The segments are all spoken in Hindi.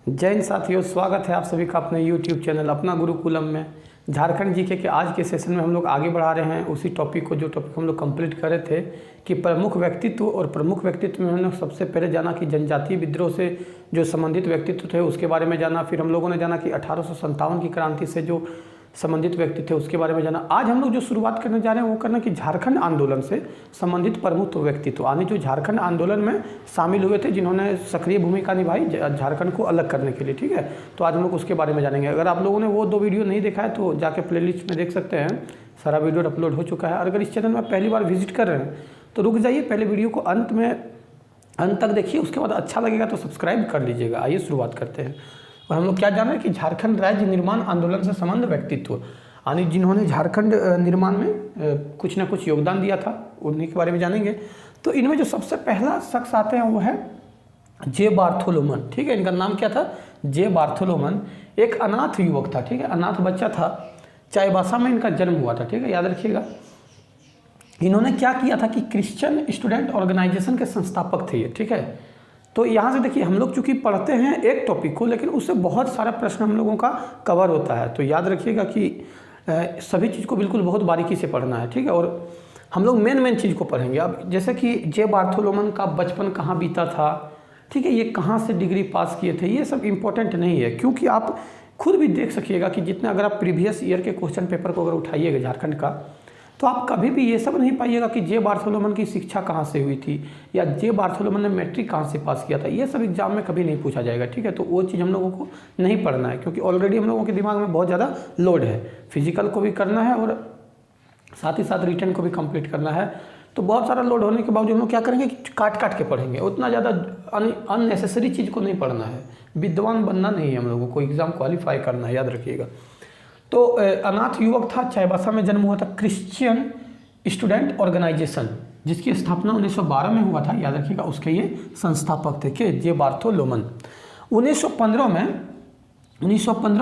जय हिंद साथियों, स्वागत है आप सभी का अपने YouTube चैनल अपना गुरुकुलम में। झारखंड जीके के आज के सेशन में हम लोग आगे बढ़ा रहे हैं उसी टॉपिक को जो टॉपिक हम लोग कंप्लीट कर रहे थे कि प्रमुख व्यक्तित्व। और प्रमुख व्यक्तित्व में हमने सबसे पहले जाना कि जनजातीय विद्रोह से जो संबंधित व्यक्तित्व थे उसके बारे में जाना। फिर हम लोगों ने जाना कि 1857 की क्रांति से जो संबंधित व्यक्ति थे उसके बारे में जाना। आज हम लोग जो शुरुआत करने जा रहे हैं वो करना कि झारखंड आंदोलन से संबंधित प्रमुख व्यक्तित्व यानी जो झारखंड आंदोलन में शामिल हुए थे, जिन्होंने सक्रिय भूमिका निभाई झारखंड को अलग करने के लिए। ठीक है, तो आज हम लोग उसके बारे में जानेंगे। अगर आप लोगों ने वो 2 वीडियो नहीं देखा है तो जाके प्लेलिस्ट में देख सकते हैं, सारा वीडियो अपलोड हो चुका है। और अगर इस चैनल में पहली बार विजिट कर रहे हैं तो रुक जाइए, पहले वीडियो को अंत तक देखिए, उसके बाद अच्छा लगेगा तो सब्सक्राइब कर लीजिएगा। आइए शुरुआत करते हैं। और हम लोग क्या जान रहे हैं कि झारखंड राज्य निर्माण आंदोलन से संबंध व्यक्तित्व यानी जिन्होंने झारखंड निर्माण में कुछ ना कुछ योगदान दिया था, उन्हीं के बारे में जानेंगे। तो इनमें जो सबसे पहला शख्स आते हैं वो है जे बार्थोलोमन। ठीक है, इनका नाम क्या था? जे बार्थोलोमन। एक अनाथ युवक था, ठीक है, अनाथ बच्चा था। चाईबासा में इनका जन्म हुआ था। ठीक है, याद रखिएगा। इन्होंने क्या किया था कि क्रिश्चियन स्टूडेंट ऑर्गेनाइजेशन के संस्थापक थे ये। ठीक है, तो यहाँ से देखिए, हम लोग चूँकि पढ़ते हैं एक टॉपिक को, लेकिन उससे बहुत सारा प्रश्न हम लोगों का कवर होता है। तो याद रखिएगा कि सभी चीज़ को बिल्कुल बहुत बारीकी से पढ़ना है। ठीक है, और हम लोग मेन चीज़ को पढ़ेंगे। अब जैसे कि जे बार्थोलोमन का बचपन कहाँ बीता था, ठीक है, ये कहाँ से डिग्री पास किए थे, ये सब इम्पोर्टेंट नहीं है। क्योंकि आप खुद भी देख सकिएगा कि जितने अगर आप प्रीवियस ईयर के क्वेश्चन पेपर को अगर उठाइएगा झारखंड का, तो आप कभी भी ये सब नहीं पाइएगा कि जे बार्थोलोमन की शिक्षा कहाँ से हुई थी या जे बार्थोलोमन ने मैट्रिक कहाँ से पास किया था। ये सब एग्जाम में कभी नहीं पूछा जाएगा। ठीक है, तो वो चीज़ हम लोगों को नहीं पढ़ना है, क्योंकि ऑलरेडी हम लोगों के दिमाग में बहुत ज़्यादा लोड है। फिजिकल को भी करना है और साथ ही साथ रिटर्न को भी कंप्लीट करना है। तो बहुत सारा लोड होने के बावजूद हम लोग क्या करेंगे कि काट के पढ़ेंगे। उतना ज़्यादा अननेसेसरी चीज़ को नहीं पढ़ना है। विद्वान बनना नहीं है हम लोगों को, एग्ज़ाम क्वालिफाई करना है, याद रखिएगा। तो अनाथ युवक था, चाईबासा में जन्म हुआ था। क्रिश्चियन स्टूडेंट ऑर्गेनाइजेशन जिसकी स्थापना 1912 में हुआ था, याद रखिएगा, उसके ये संस्थापक थे के जे बार्थोलोमन। 1915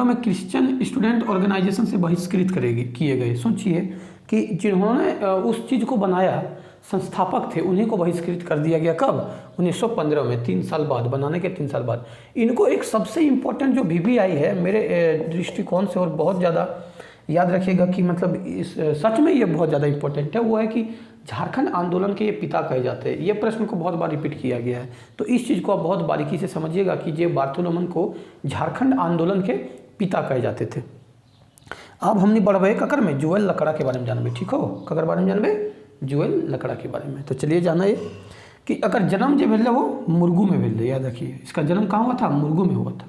में क्रिश्चियन स्टूडेंट ऑर्गेनाइजेशन से बहिष्कृत किए गए। सोचिए कि जिन्होंने उस चीज़ को बनाया, संस्थापक थे, उन्हीं को बहिष्कृत कर दिया गया। कब? 1915 में, 3 साल बाद, बनाने के 3 साल बाद। इनको एक सबसे इम्पोर्टेंट जो VBI है मेरे दृष्टिकोण से, और बहुत ज़्यादा याद रखिएगा कि मतलब इस सच में ये बहुत ज़्यादा इम्पोर्टेंट है, वो है कि झारखंड आंदोलन के ये पिता कहे जाते हैं। ये प्रश्न को बहुत बार रिपीट किया गया है, तो इस चीज़ को आप बहुत बारीकी से समझिएगा कि जे बार्थोलोमन को झारखंड आंदोलन के पिता कहे जाते थे। अब हमने बढ़े ककर में जुएल लकड़ा के बारे में जानबे। ठीक हो, ककर बारे में जानबे, जुएल लकड़ा के बारे में। तो चलिए जाना ये कि अगर जन्म जो मिले वो मुर्गू में मिले, याद रखिए, इसका जन्म कहाँ हुआ था? मुर्गू में हुआ था।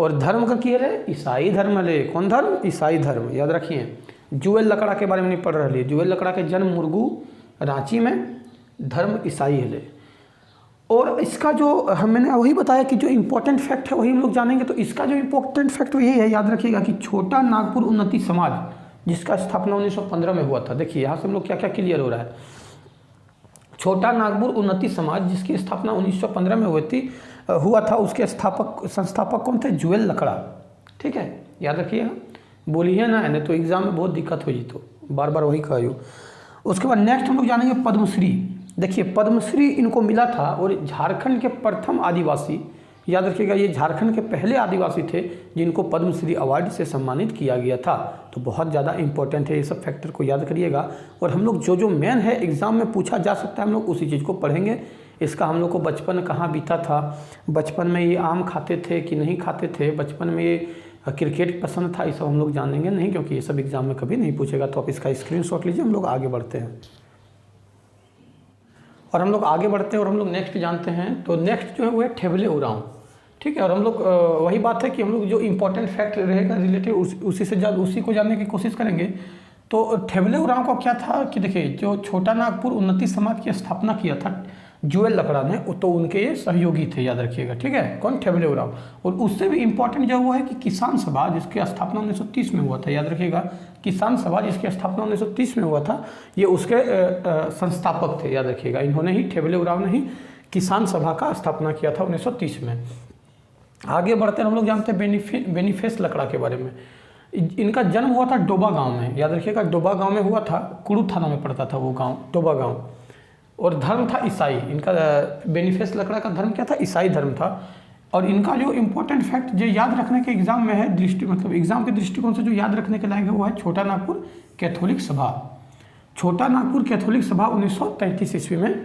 और धर्म का किए रहे ईसाई धर्म ले। कौन धर्म? ईसाई धर्म, याद रखिए। जुएल लकड़ा के बारे में नहीं पढ़ रही है। जुएल लकड़ा के जन्म मुर्गू, रांची में, धर्म ईसाई है। और इसका जो मैंने वही बताया कि जो इम्पोर्टेंट फैक्ट है वही हम लोग जानेंगे। तो इसका जो इम्पोर्टेंट फैक्ट यही है, याद रखिएगा, कि छोटा नागपुर उन्नति समाज जिसका स्थापना 1915 में हुआ था। देखिए यहाँ से हम लोग क्या क्या क्लियर हो रहा है। छोटा नागपुर उन्नति समाज जिसकी स्थापना 1915 में हुआ था, उसके संस्थापक कौन थे? जुएल लकड़ा। ठीक है, याद रखिएगा, बोलिए ना, नहीं तो एग्जाम में बहुत दिक्कत हुई, तो बार बार वही कहा। उसके बाद नेक्स्ट हम लोग जानेंगे पद्मश्री। देखिए पद्मश्री इनको मिला था, और झारखंड के प्रथम आदिवासी, याद रखिएगा, ये झारखंड के पहले आदिवासी थे जिनको पद्मश्री अवार्ड से सम्मानित किया गया था। तो बहुत ज़्यादा इंपॉर्टेंट है, ये सब फैक्टर को याद करिएगा। और हम लोग जो मेन है एग्जाम में पूछा जा सकता है, हम लोग उसी चीज़ को पढ़ेंगे। इसका हम लोग को बचपन कहाँ बीता था, बचपन में ये आम खाते थे कि नहीं खाते थे, बचपन में ये क्रिकेट पसंद था, ये सब हम लोग जानेंगे नहीं, क्योंकि ये सब एग्जाम में कभी नहीं पूछेगा। तो आप इसका स्क्रीनशॉट लीजिए, हम लोग आगे बढ़ते हैं। और हम लोग आगे बढ़ते हैं और हम लोग नेक्स्ट जानते हैं। तो नेक्स्ट जो है वो है ठेबले उरांव। ठीक है, और हम लोग वही बात है कि हम लोग जो इम्पोर्टेंट फैक्ट रहेगा रिलेटेड उसी को जानने की कोशिश करेंगे। तो ठेबले उरांव का क्या था कि देखिए, जो छोटा नागपुर उन्नति समाज की स्थापना किया था जुएल लकड़ा ने, तो उनके ये सहयोगी थे, याद रखिएगा। ठीक है, कौन? ठेबले उरांव। और उससे भी इम्पोर्टेंट जो वो है कि किसान सभा जिसकी स्थापना 1930 में हुआ था, याद रखिएगा, किसान सभा जिसकी स्थापना 1930 में हुआ था, ये उसके संस्थापक थे, याद रखिएगा। इन्होंने ही, ठेबले उरांव ने ही किसान सभा का स्थापना किया था 1930 में। आगे बढ़ते हैं, हम लोग जानते हैं बेनीफेस लकड़ा के बारे में। इनका जन्म हुआ था डोबा गांव में, याद रखिएगा, डोबा गांव में हुआ था, कुड़ू थाना में पड़ता था वो गांव, डोबा गांव। और धर्म था ईसाई। इनका बेनीफेस लकड़ा का धर्म क्या था? ईसाई धर्म था। और इनका जो इम्पोर्टेंट फैक्ट जो याद रखने के एग्जाम में है, मतलब एग्जाम के दृष्टिकोण से जो याद रखने के लायक है वो है छोटा नागपुर कैथोलिक सभा। छोटा नागपुर कैथोलिक सभा 1933 ईस्वी में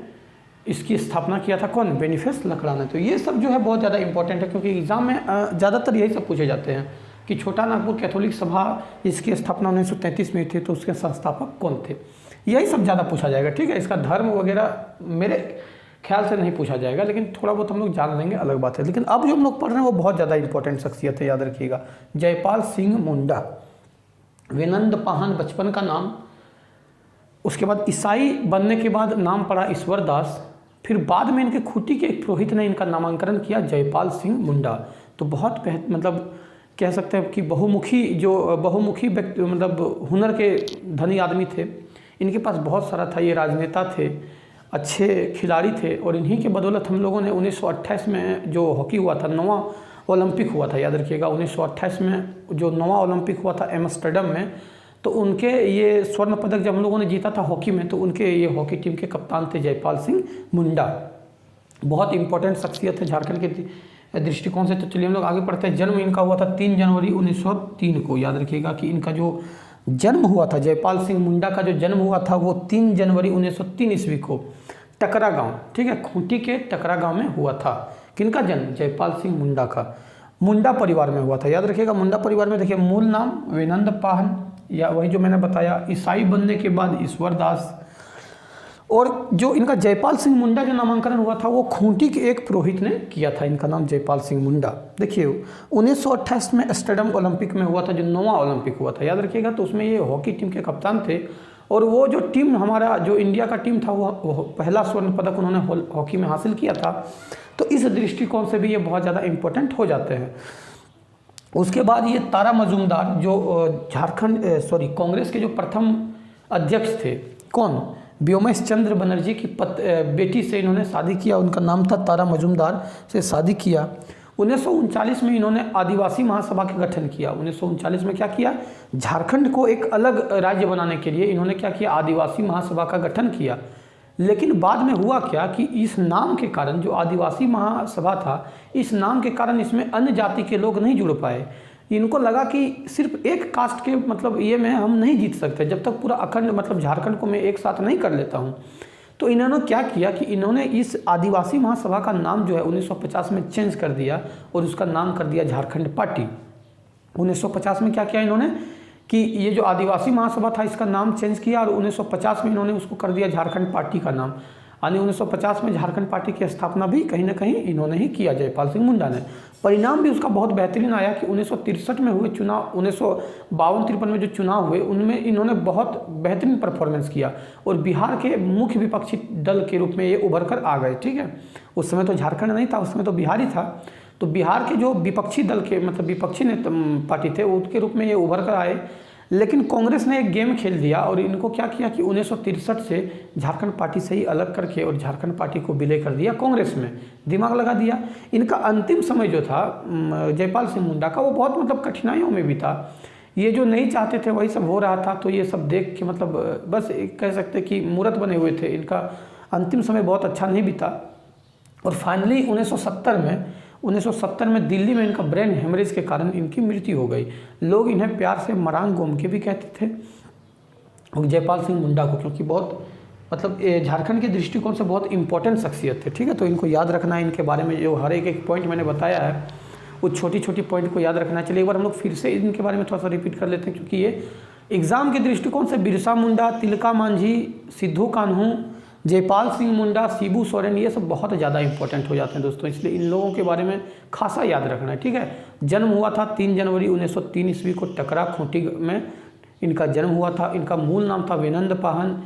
इसकी स्थापना किया था कौन? बेनिफेस लकड़ा ने। तो ये सब जो है बहुत ज़्यादा इंपॉर्टेंट है, क्योंकि एग्जाम में ज़्यादातर यही सब पूछे जाते हैं कि छोटा नागपुर कैथोलिक सभा इसकी स्थापना 1933 में थी, तो उसके संस्थापक कौन थे, यही सब ज़्यादा पूछा जाएगा। ठीक है, इसका धर्म वगैरह मेरे ख्याल से नहीं पूछा जाएगा, लेकिन थोड़ा बहुत हम लोग जान लेंगे, अलग बात है। लेकिन अब जो हम लोग पढ़ रहे हैं वो बहुत ज़्यादा इंपॉर्टेंट शख्सियत है, याद रखिएगा। जयपाल सिंह मुंडा, विनंद पाहन बचपन का नाम, उसके बाद ईसाई बनने के बाद नाम पड़ा ईश्वर दास, फिर बाद में इनके खूंटी के एक पुरोहित ने इनका नामांकन किया जयपाल सिंह मुंडा। तो बहुत मतलब कह सकते हैं कि बहुमुखी व्यक्ति, मतलब हुनर के धनी आदमी थे। इनके पास बहुत सारा था, ये राजनेता थे, अच्छे खिलाड़ी थे, और इन्हीं के बदौलत हम लोगों ने 1928 में जो हॉकी हुआ था, 9वां ओलंपिक हुआ था, याद रखिएगा 1928 में जो 9वां ओलंपिक हुआ था एम्स्टर्डम में, तो उनके ये स्वर्ण पदक जब हम लोगों ने जीता था हॉकी में, तो उनके ये हॉकी टीम के कप्तान थे जयपाल सिंह मुंडा। बहुत इंपॉर्टेंट शख्सियत है झारखंड के दृष्टिकोण से। तो चलिए हम लोग आगे बढ़ते हैं। जन्म इनका हुआ था 3 जनवरी 1903 को। याद रखिएगा कि इनका जो जन्म हुआ था, जयपाल सिंह मुंडा का जो जन्म हुआ था वो 3 जनवरी 1903 ईस्वी को टकरा गांव, ठीक है, खूंटी के टकरा गांव में हुआ था। किनका जन्म? जयपाल सिंह मुंडा का। मुंडा परिवार में हुआ था, याद रखिएगा। मुंडा परिवार में देखिए मूल नाम विनंद पाहन, या वही जो मैंने बताया, ईसाई बनने के बाद ईश्वर दास। और जो इनका जयपाल सिंह मुंडा जो नामांकन हुआ था वो खूंटी के एक पुरोहित ने किया था। इनका नाम जयपाल सिंह मुंडा। देखिए 1928 में एम्स्टर्डम ओलंपिक में हुआ था, जो 9वां ओलंपिक हुआ था, याद रखिएगा। तो उसमें ये हॉकी टीम के कप्तान थे, और वो जो टीम हमारा जो इंडिया का टीम था वो पहला स्वर्ण पदक उन्होंने हॉकी में हासिल किया था। तो इस दृष्टिकोण से भी ये बहुत ज़्यादा इम्पोर्टेंट हो जाते हैं। उसके बाद ये तारा मजूमदार जो कांग्रेस के जो प्रथम अध्यक्ष थे, कौन? व्योमेश चंद्र बनर्जी की बेटी से इन्होंने शादी किया। उनका नाम था तारा मजूमदार, से शादी किया। 1939 में इन्होंने आदिवासी महासभा का गठन किया। 1939 में क्या किया? झारखंड को एक अलग राज्य बनाने के लिए इन्होंने क्या किया? आदिवासी महासभा का गठन किया। लेकिन बाद में हुआ क्या कि इस नाम के कारण, जो आदिवासी महासभा था, इस नाम के कारण इसमें अन्य जाति के लोग नहीं जुड़ पाए। इनको लगा कि सिर्फ एक कास्ट के मतलब ये में हम नहीं जीत सकते, जब तक पूरा अखंड मतलब झारखंड को मैं एक साथ नहीं कर लेता हूँ। तो इन्होंने क्या किया कि इन्होंने इस आदिवासी महासभा का नाम जो है 1950 में चेंज कर दिया, और उसका नाम कर दिया झारखंड पार्टी। 1950 में क्या किया इन्होंने कि ये जो आदिवासी महासभा था इसका नाम चेंज किया, और 1950 में इन्होंने उसको कर दिया झारखंड पार्टी का नाम। यानी 1950 में झारखंड पार्टी की स्थापना भी कहीं ना कहीं इन्होंने ही किया, जयपाल सिंह मुंडा ने। परिणाम भी उसका बहुत बेहतरीन आया कि 1963 में हुए चुनाव, 1952-53 में जो चुनाव हुए उनमें इन्होंने बहुत बेहतरीन परफॉर्मेंस किया, और बिहार के मुख्य विपक्षी दल के रूप में ये उभर कर आ गए। ठीक है, उस समय तो झारखंड नहीं था, उस समय तो बिहार ही था। तो बिहार के जो विपक्षी दल के मतलब विपक्षी पार्टी थे उसके रूप में ये उभर कर आए। लेकिन कांग्रेस ने एक गेम खेल दिया, और इनको क्या किया कि 1963 से झारखंड पार्टी से ही अलग करके और झारखंड पार्टी को विलय कर दिया, कांग्रेस में दिमाग लगा दिया। इनका अंतिम समय जो था जयपाल सिंह मुंडा का, वो बहुत मतलब कठिनाइयों में भी था। ये जो नहीं चाहते थे वही सब हो रहा था, तो ये सब देख के मतलब बस कह सकते कि मूर्त बने हुए थे। इनका अंतिम समय बहुत अच्छा नहीं बीता, और फाइनली 1970 में दिल्ली में इनका ब्रेन हेमरेज के कारण इनकी मृत्यु हो गई। लोग इन्हें प्यार से मरांग गोमके भी कहते थे, और जयपाल सिंह मुंडा को, क्योंकि बहुत मतलब झारखंड के दृष्टिकोण से बहुत इंपॉर्टेंट शख्सियत थे। ठीक है, तो इनको याद रखना है। इनके बारे में जो हर एक पॉइंट मैंने बताया है वो छोटी छोटी पॉइंट को याद रखना। चलिए एक बार हम लोग फिर से इनके बारे में थोड़ा सा रिपीट कर लेते हैं, क्योंकि ये एग्जाम के दृष्टिकोण से बिरसा मुंडा, तिलका मांझी, सिद्धू कान्हू, जयपाल सिंह मुंडा, शिबू सोरेन, ये सब बहुत ज़्यादा इंपॉर्टेंट हो जाते हैं दोस्तों, इसलिए इन लोगों के बारे में खासा याद रखना है। ठीक है, जन्म हुआ था 3 जनवरी 1903 ईस्वी को टकरा खूंटी में इनका जन्म हुआ था। इनका मूल नाम था विनंद पाहन।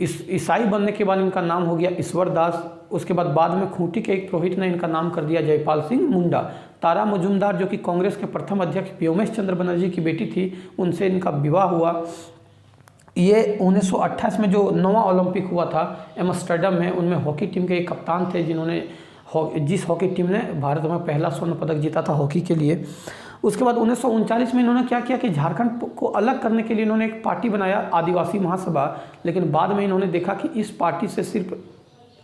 ईसाई बनने के बाद इनका नाम हो गया ईश्वर दास। उसके बाद में खूंटी के एक पुरोहित ने इनका नाम कर दिया जयपाल सिंह मुंडा। तारा मजूमदार जो कि कांग्रेस के प्रथम अध्यक्ष व्योमेश चंद्र बनर्जी की बेटी थी, उनसे इनका विवाह हुआ। ये 1928 में जो 9वां ओलंपिक हुआ था एम्स्टर्डम में, उनमें हॉकी टीम के एक कप्तान थे, जिन्होंने जिस हॉकी टीम ने भारत में पहला स्वर्ण पदक जीता था हॉकी के लिए। उसके बाद 1939 में इन्होंने क्या किया कि झारखंड को अलग करने के लिए इन्होंने एक पार्टी बनाया, आदिवासी महासभा। लेकिन बाद में इन्होंने देखा कि इस पार्टी से सिर्फ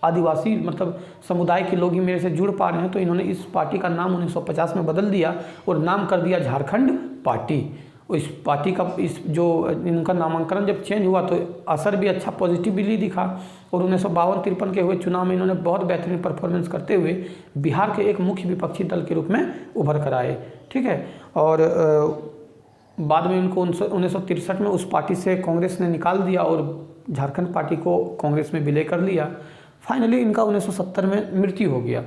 आदिवासी मतलब समुदाय के लोग ही मेरे से जुड़ पा रहे हैं, तो इन्होंने इस पार्टी का नाम 1950 में बदल दिया और नाम कर दिया झारखंड पार्टी। इस पार्टी का इस जो इनका नामांकन जब चेंज हुआ तो असर भी अच्छा पॉजिटिवली दिखा और 1952-53 के हुए चुनाव में इन्होंने बहुत बेहतरीन परफॉर्मेंस करते हुए बिहार के एक मुख्य विपक्षी दल के रूप में उभर कर आए। ठीक है, और बाद में इनको 1963 में उस पार्टी से कांग्रेस ने निकाल दिया और झारखंड पार्टी को कांग्रेस में विलय कर लिया। फाइनली इनका 1970 में मृत्यु हो गया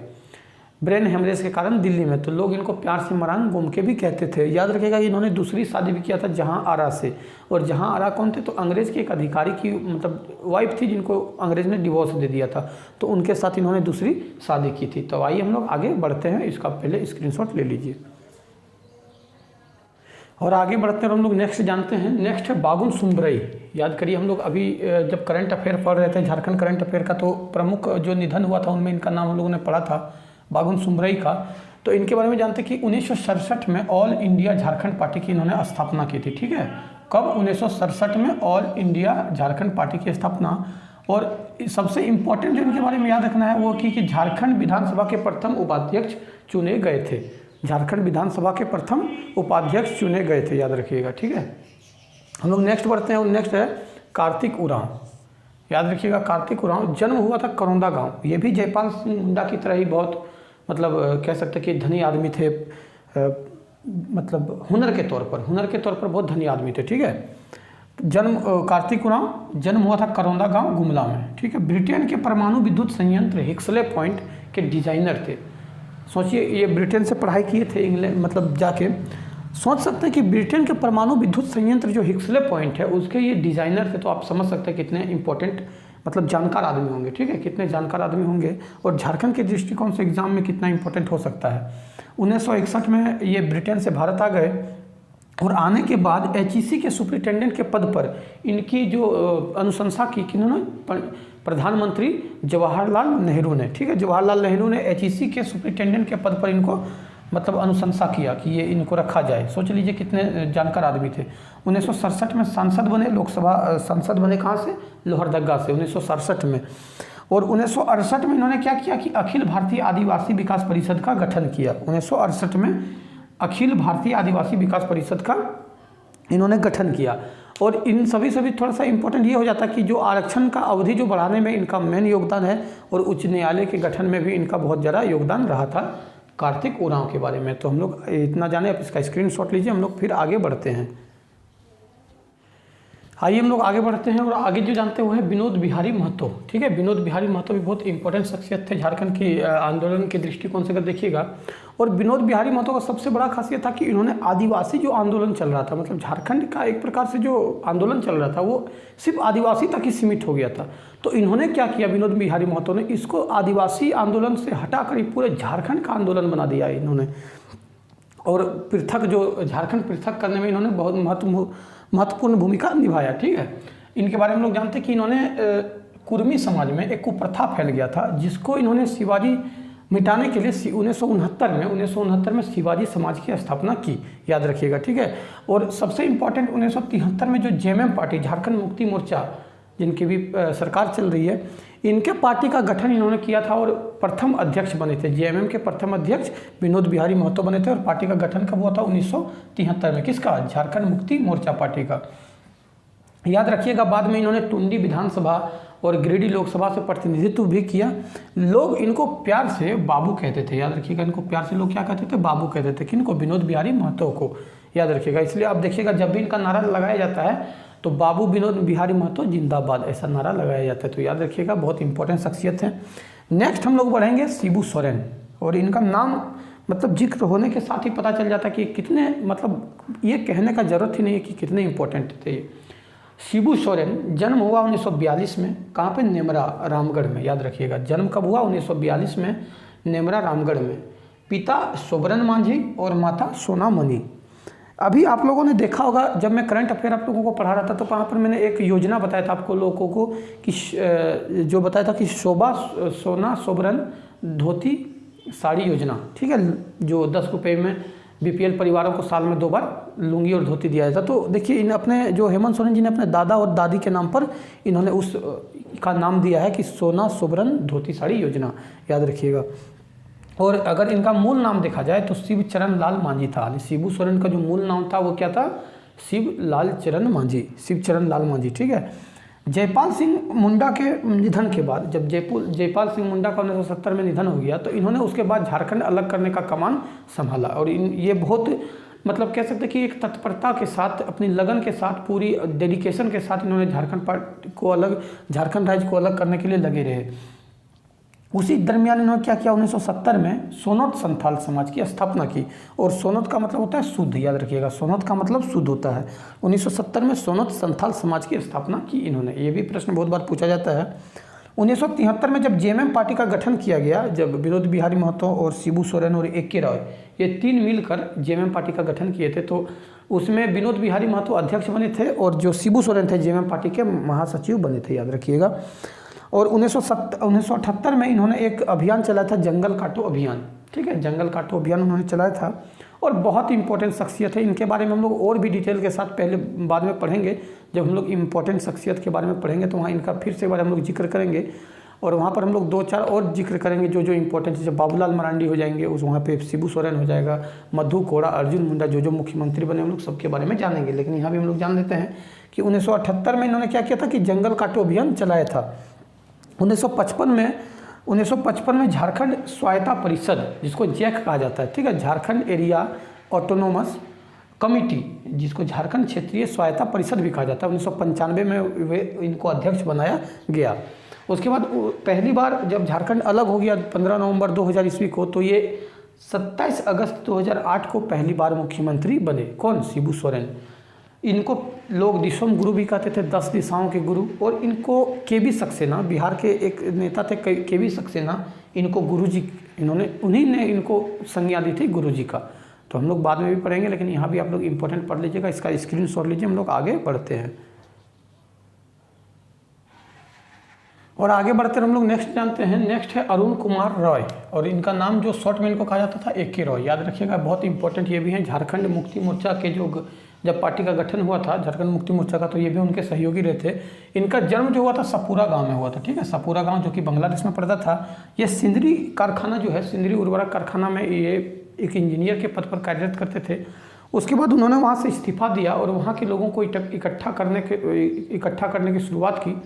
ब्रेन हेमरेज के कारण दिल्ली में। तो लोग इनको प्यार से मरान गोम के भी कहते थे। याद रखिएगा इन्होंने दूसरी शादी भी किया था जहां आरा से, और जहां आरा कौन थे, तो अंग्रेज़ के एक अधिकारी की मतलब वाइफ थी जिनको अंग्रेज़ ने डिवोर्स दे दिया था, तो उनके साथ इन्होंने दूसरी शादी की थी। तो आइए हम लोग आगे बढ़ते हैं, इसका पहले स्क्रीनशॉट ले लीजिए और आगे बढ़ते हैं। हम लोग नेक्स्ट जानते हैं। नेक्स्ट है बागुन सुम्बरई। याद करिए हम लोग अभी जब करंट अफेयर पढ़ रहे थे झारखंड करंट अफेयर का, तो प्रमुख जो निधन हुआ था उनमें इनका नाम हम लोगों ने पढ़ा था बागुन सुम्बरई का। तो इनके बारे में जानते हैं कि 1967 में ऑल इंडिया झारखंड पार्टी की इन्होंने स्थापना की थी। ठीक है, कब? 1967 में ऑल इंडिया झारखंड पार्टी की स्थापना। और सबसे इम्पोर्टेंट जो इनके बारे में याद रखना है वो कि झारखंड विधानसभा के प्रथम उपाध्यक्ष चुने गए थे। झारखंड विधानसभा के प्रथम उपाध्यक्ष चुने गए थे, याद रखिएगा। ठीक है, हम लोग नेक्स्ट बढ़ते हैं और नेक्स्ट है कार्तिक उरांव। याद रखिएगा कार्तिक उरांव जन्म हुआ था करौंदा गांव। ये भी जयपाल सिंह मुंडा की तरह ही बहुत मतलब कह सकते हैं कि धनी आदमी थे, मतलब हुनर के तौर पर बहुत धनी आदमी थे। ठीक है, जन्म कार्तिक उरांव जन्म हुआ था करौंदा गांव गुमला में। ठीक है, ब्रिटेन के परमाणु विद्युत संयंत्र हिक्सले पॉइंट के डिजाइनर थे। सोचिए ये ब्रिटेन से पढ़ाई किए थे इंग्लैंड, मतलब जाके सोच सकते हैं कि ब्रिटेन के परमाणु विद्युत संयंत्र जो हिक्सले पॉइंट है उसके ये डिजाइनर थे। तो आप समझ सकते हैं कितने इंपॉर्टेंट मतलब जानकार आदमी होंगे। ठीक है, कितने जानकार आदमी होंगे और झारखंड के दृष्टिकोण से एग्जाम में कितना इंपॉर्टेंट हो सकता है। 1961 में ये ब्रिटेन से भारत आ गए और आने के बाद HEC के सुपरिटेंडेंट के पद पर इनकी जो अनुशंसा की किन्होंने प्रधानमंत्री जवाहरलाल नेहरू ने। ठीक है, जवाहरलाल नेहरू ने HEC के सुपरिटेंडेंट के पद पर इनको मतलब अनुशंसा किया कि ये इनको रखा जाए। सोच लीजिए कितने जानकार आदमी थे। 1967 में सांसद बने, लोकसभा सांसद बने, कहाँ से? लोहरदगा से 1967 में। और 1968 में इन्होंने क्या किया कि अखिल भारतीय आदिवासी विकास परिषद का गठन किया। 1968 में अखिल भारतीय आदिवासी विकास परिषद का इन्होंने गठन किया। और इन सभी थोड़ा सा इंपॉर्टेंट ये हो जाता है कि जो आरक्षण का अवधि जो बढ़ाने में इनका मेन योगदान है और उच्च न्यायालय के गठन में भी इनका बहुत ज़्यादा योगदान रहा था कार्तिक उरांव के बारे में। तो हम लोग इतना जाने, अब इसका स्क्रीनशॉट लीजिए, हम लोग फिर आगे बढ़ते हैं। आइए हम लोग आगे बढ़ते हैं और आगे जो जानते हैं वो है विनोद बिहारी महतो। ठीक है, विनोद बिहारी महतो भी बहुत इंपॉर्टेंट शख्सियत थे झारखंड की आंदोलन के दृष्टिकोण से अगर देखिएगा। और विनोद बिहारी महतो का सबसे बड़ा खासियत था कि इन्होंने आदिवासी जो आंदोलन चल रहा था, मतलब झारखंड का एक प्रकार से जो आंदोलन चल रहा था वो सिर्फ आदिवासी तक ही सीमित हो गया था। तो इन्होंने क्या किया, विनोद बिहारी महतो ने इसको आदिवासी आंदोलन से हटाकर पूरे झारखंड का आंदोलन बना दिया इन्होंने। और पृथक जो झारखंड पृथक करने में इन्होंने बहुत महत्वपूर्ण भूमिका निभाया। ठीक है, इनके बारे में लोग जानते हैं कि इन्होंने कुर्मी समाज में एक कुप्रथा फैल गया था जिसको इन्होंने शिवाजी मिटाने के लिए 1969 में शिवाजी समाज की स्थापना की, याद रखिएगा। ठीक है, और सबसे इम्पॉर्टेंट 1973 में जो JMM पार्टी झारखंड मुक्ति मोर्चा जिनकी भी सरकार चल रही है, इनके पार्टी का गठन इन्होंने किया था और प्रथम अध्यक्ष बने थे। JMM के प्रथम अध्यक्ष विनोद बिहारी महतो बने थे और पार्टी का गठन कब हुआ था? 1973 में। किसका? झारखंड मुक्ति मोर्चा पार्टी का। याद रखिएगा बाद में इन्होंने टुंडी विधानसभा और गिरिडीह लोकसभा से प्रतिनिधित्व भी किया। लोग इनको प्यार से बाबू कहते थे, याद रखिएगा, इनको प्यार से लोग क्या कहते थे? बाबू कहते थे। किनको? विनोद बिहारी महतो को, याद रखिएगा। इसलिए आप देखिएगा जब भी इनका नारा लगाया जाता है तो बाबू विनोद बिहारी महतो जिंदाबाद ऐसा नारा लगाया जाता है। तो याद रखिएगा बहुत इंपॉर्टेंट शख्सियत है। नेक्स्ट हम लोग बढ़ेंगे शिबू सोरेन, और इनका नाम मतलब जिक्र होने के साथ ही पता चल जाता है कि कितने, मतलब ये कहने का जरूरत ही नहीं है कि कितने इंपॉर्टेंट थे ये। शिबू सोरेन जन्म हुआ 1942 में, कहाँ पे? नेमरा रामगढ़ में, याद रखिएगा। जन्म कब हुआ? 1942 में, नेमरा रामगढ़ में। पिता सोबरन मांझी और माता सोना मनी। अभी आप लोगों ने देखा होगा जब मैं करंट अफेयर आप लोगों को पढ़ा रहा था तो वहाँ पर मैंने एक योजना बताया था आपको लोगों को कि जो बताया था कि सोना सोबरन धोती साड़ी योजना। ठीक है, जो 10 रुपये में BPL परिवारों को साल में 2 बार लुंगी और धोती दिया जाता। तो देखिए इन अपने जो हेमंत सोरेन जी ने अपने दादा और दादी के नाम पर इन्होंने उस का नाम दिया है कि सोना सुवर्ण धोती साड़ी योजना, याद रखिएगा। और अगर इनका मूल नाम देखा जाए तो शिव चरण लाल मांझी था। शिबू सोरेन का जो मूल नाम था वो क्या था? शिव लाल चरण मांझी, शिव चरण लाल मांझी, ठीक है। जयपाल सिंह मुंडा के निधन के बाद, जब जयपाल सिंह मुंडा का 1970 में निधन हो गया, तो इन्होंने उसके बाद झारखंड अलग करने का कमान संभाला। और ये बहुत मतलब कह सकते हैं कि एक तत्परता के साथ, अपनी लगन के साथ, पूरी डेडिकेशन के साथ इन्होंने झारखंड राज्य को अलग करने के लिए लगे रहे। उसी दरमियान इन्होंने क्या किया? 1970 में सोनोत संथाल समाज की स्थापना की। और सोनोत का मतलब होता है शुद्ध, याद रखिएगा, सोनोत का मतलब शुद्ध होता है। 1970 में सोनोत संथाल समाज की स्थापना की इन्होंने। ये भी प्रश्न बहुत बार पूछा जाता है। 1973 में जब जेएमएम पार्टी का गठन किया गया, जब विनोद बिहारी महतो और शिबू सोरेन और ए.के. रॉय, ये 3 मिलकर जेएमएम पार्टी का गठन किए थे, तो उसमें विनोद बिहारी महतो अध्यक्ष बने थे और जो शिबू सोरेन थे जेएमएम पार्टी के महासचिव बने थे, याद रखिएगा। और 1978 में इन्होंने एक अभियान चलाया था, जंगल काटो अभियान, ठीक है, जंगल काटो अभियान उन्होंने चलाया था। और बहुत इंपॉर्टेंट शख्सियत है, इनके बारे में हम लोग और भी डिटेल के साथ पहले बाद में पढ़ेंगे। जब हम लोग इंपॉर्टेंट शख्सियत के बारे में पढ़ेंगे तो वहाँ इनका फिर से बार हम लोग जिक्र करेंगे। और वहाँ पर हम लोग 2-4 और जिक्र करेंगे जो इंपॉर्टेंट, जैसे बाबूलाल मरांडी हो जाएंगे, उस वहाँ पे शिबू सोरेन हो जाएगा, मधु कोड़ा, अर्जुन मुंडा, जो मुख्यमंत्री बने, हम लोग सबके बारे में जानेंगे। लेकिन यहाँ भी हम लोग जान लेते हैं कि 1978 में इन्होंने क्या किया था कि जंगल काटो अभियान चलाया था। 1955 में झारखंड स्वायत्ता परिषद, जिसको जैक कहा जाता है, ठीक है, झारखंड एरिया ऑटोनोमस कमिटी, जिसको झारखंड क्षेत्रीय स्वायत्ता परिषद भी कहा जाता है, 1995 में वे इनको अध्यक्ष बनाया गया। उसके बाद पहली बार जब झारखंड अलग हो गया 15 नवंबर 2000 ईस्वी को, तो ये 27 अगस्त 2008 को पहली बार मुख्यमंत्री बने। कौन? शिबू सोरेन। इनको लोग दिशोम गुरु भी कहते थे, 10 दिशाओं के गुरु। और इनको केबी सक्सेना, बिहार के एक नेता थे केबी सक्सेना, इनको गुरुजी, उन्हीं ने इनको संज्ञा दी थी गुरुजी का। तो हम लोग बाद में भी पढ़ेंगे, लेकिन यहाँ भी आप लोग इंपॉर्टेंट पढ़ लीजिएगा, इसका स्क्रीनशॉट लीजिए। हम लोग आगे बढ़ते हैं और आगे बढ़ते हम लोग नेक्स्ट जानते हैं। नेक्स्ट है अरुण कुमार रॉय, और इनका नाम जो शॉर्ट में इनको कहा जाता था ए.के. रॉय, याद रखिएगा, बहुत इंपॉर्टेंट ये भी हैं। झारखंड मुक्ति मोर्चा के जब पार्टी का गठन हुआ था झारखंड मुक्ति मोर्चा का, तो ये भी उनके सहयोगी रहे थे। इनका जन्म जो हुआ था सपूरा गांव में हुआ था, ठीक है, सपूरा गांव जो कि बांग्लादेश में पड़ता था। ये सिंदरी कारखाना जो है, सिंदरी उर्वरक कारखाना में ये एक इंजीनियर के पद पर कार्यरत करते थे। उसके बाद उन्होंने वहाँ से इस्तीफा दिया और वहाँ के लोगों को इकट्ठा करने की शुरुआत की।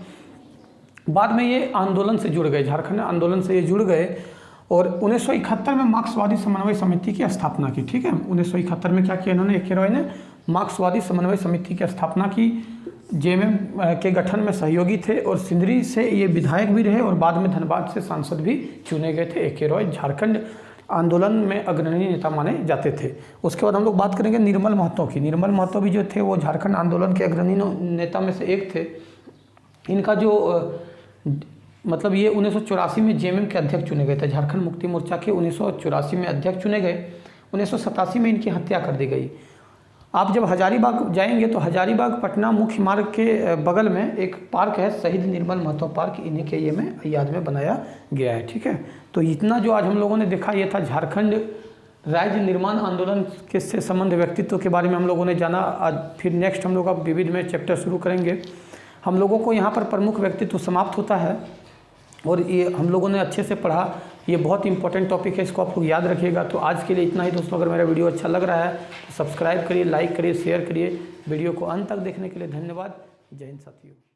बाद में ये आंदोलन से जुड़ गए, झारखंड आंदोलन से ये जुड़ गए और 1971 में मार्क्सवादी समन्वय समिति की स्थापना की, ठीक है। 1971 में क्या किया इन्होंने? ए.के. रॉय ने मार्क्सवादी समन्वय समिति की स्थापना की। जेएमएम के गठन में सहयोगी थे और सिंदरी से ये विधायक भी रहे और बाद में धनबाद से सांसद भी चुने गए थे। ए.के. रॉय झारखंड आंदोलन में अग्रणी नेता माने जाते थे। उसके बाद हम लोग बात करेंगे निर्मल महतो की। निर्मल महतो भी जो थे वो झारखंड आंदोलन के अग्रणी नेता में से एक थे। इनका जो मतलब ये 1984 में जेएमएम के अध्यक्ष चुने गए थे, झारखंड मुक्ति मोर्चा के 1984 में अध्यक्ष चुने गए। 1987 में इनकी हत्या कर दी गई। आप जब हजारीबाग जाएंगे तो हजारीबाग पटना मुख्य मार्ग के बगल में एक पार्क है, शहीद निर्मल महतो पार्क, इन्हीं के याद में बनाया गया है, ठीक है। तो इतना जो आज हम लोगों ने देखा, ये था झारखंड राज्य निर्माण आंदोलन के से संबंध व्यक्तित्व के बारे में हम लोगों ने जाना। आज फिर नेक्स्ट हम लोग अब विविध में चैप्टर शुरू करेंगे। हम लोगों को यहाँ पर प्रमुख व्यक्तित्व समाप्त होता है और ये हम लोगों ने अच्छे से पढ़ा। ये बहुत इंपॉर्टेंट टॉपिक है, इसको आप लोग याद रखिएगा। तो आज के लिए इतना ही दोस्तों। अगर मेरा वीडियो अच्छा लग रहा है तो सब्सक्राइब करिए, लाइक करिए, शेयर करिए। वीडियो को अंत तक देखने के लिए धन्यवाद। जय हिंद साथियों।